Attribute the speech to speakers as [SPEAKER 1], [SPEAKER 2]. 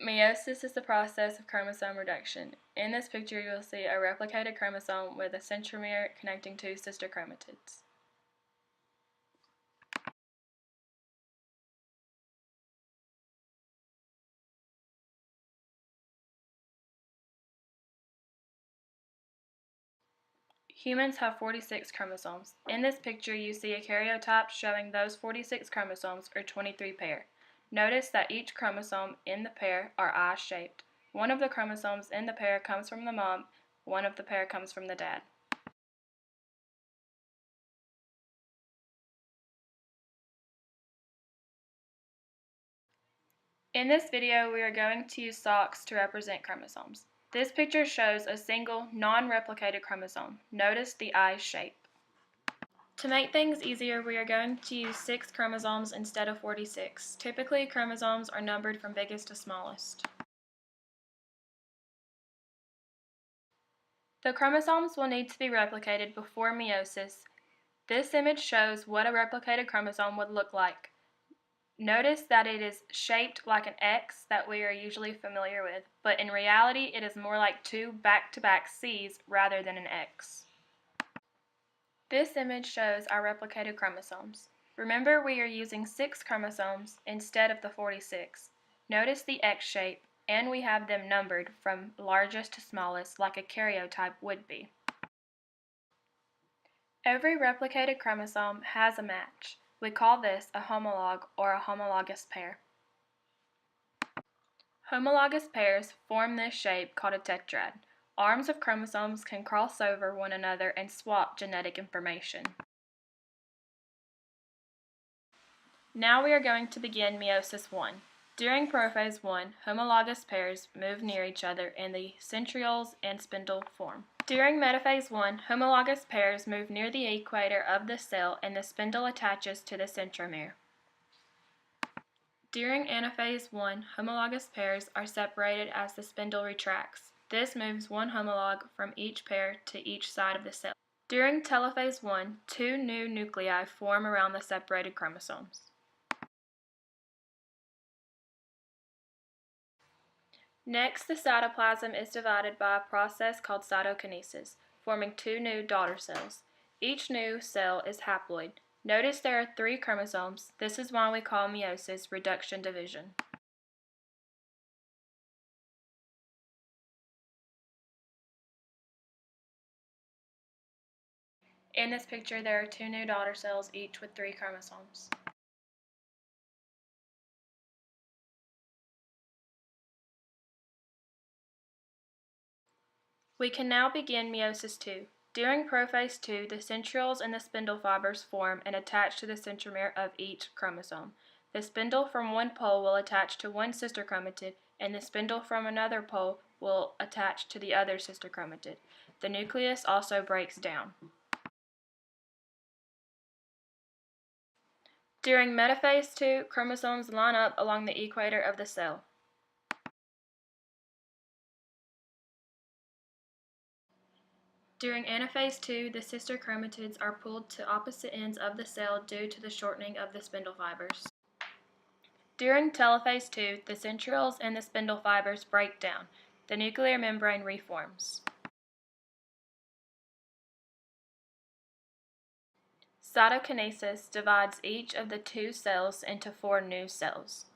[SPEAKER 1] Meiosis is the process of chromosome reduction. In this picture, you will see a replicated chromosome with a centromere connecting two sister chromatids. Humans have 46 chromosomes. In this picture, you see a karyotype showing those 46 chromosomes, or 23 pair. Notice that each chromosome in the pair are eye-shaped. One of the chromosomes in the pair comes from the mom, one of the pair comes from the dad. In this video, we are going to use socks to represent chromosomes. This picture shows a single, non-replicated chromosome. Notice the eye shape. To make things easier, we are going to use 6 chromosomes instead of 46. Typically, chromosomes are numbered from biggest to smallest. The chromosomes will need to be replicated before meiosis. This image shows what a replicated chromosome would look like. Notice that it is shaped like an X that we are usually familiar with, but in reality it is more like two back-to-back C's rather than an X. This image shows our replicated chromosomes. Remember, we are using 6 chromosomes instead of the 46. Notice the X shape, and we have them numbered from largest to smallest like a karyotype would be. Every replicated chromosome has a match. We call this a homologue or a homologous pair. Homologous pairs form this shape called a tetrad. Arms of chromosomes can cross over one another and swap genetic information. Now we are going to begin meiosis 1. During prophase 1, homologous pairs move near each other and the centrioles and spindle form. During metaphase 1, homologous pairs move near the equator of the cell and the spindle attaches to the centromere. During anaphase 1, homologous pairs are separated as the spindle retracts. This moves one homologue from each pair to each side of the cell. During telophase 1, 2 new nuclei form around the separated chromosomes. Next, the cytoplasm is divided by a process called cytokinesis, forming 2 new daughter cells. Each new cell is haploid. Notice there are 3 chromosomes. This is why we call meiosis reduction division. In this picture, there are 2 new daughter cells, each with 3 chromosomes. We can now begin meiosis 2. During prophase 2, the centrioles and the spindle fibers form and attach to the centromere of each chromosome. The spindle from one pole will attach to one sister chromatid, and the spindle from another pole will attach to the other sister chromatid. The nucleus also breaks down. During metaphase 2, chromosomes line up along the equator of the cell. During anaphase 2, the sister chromatids are pulled to opposite ends of the cell due to the shortening of the spindle fibers. During telophase 2, the centrioles and the spindle fibers break down. The nuclear membrane reforms. Cytokinesis divides each of the 2 cells into 4 new cells.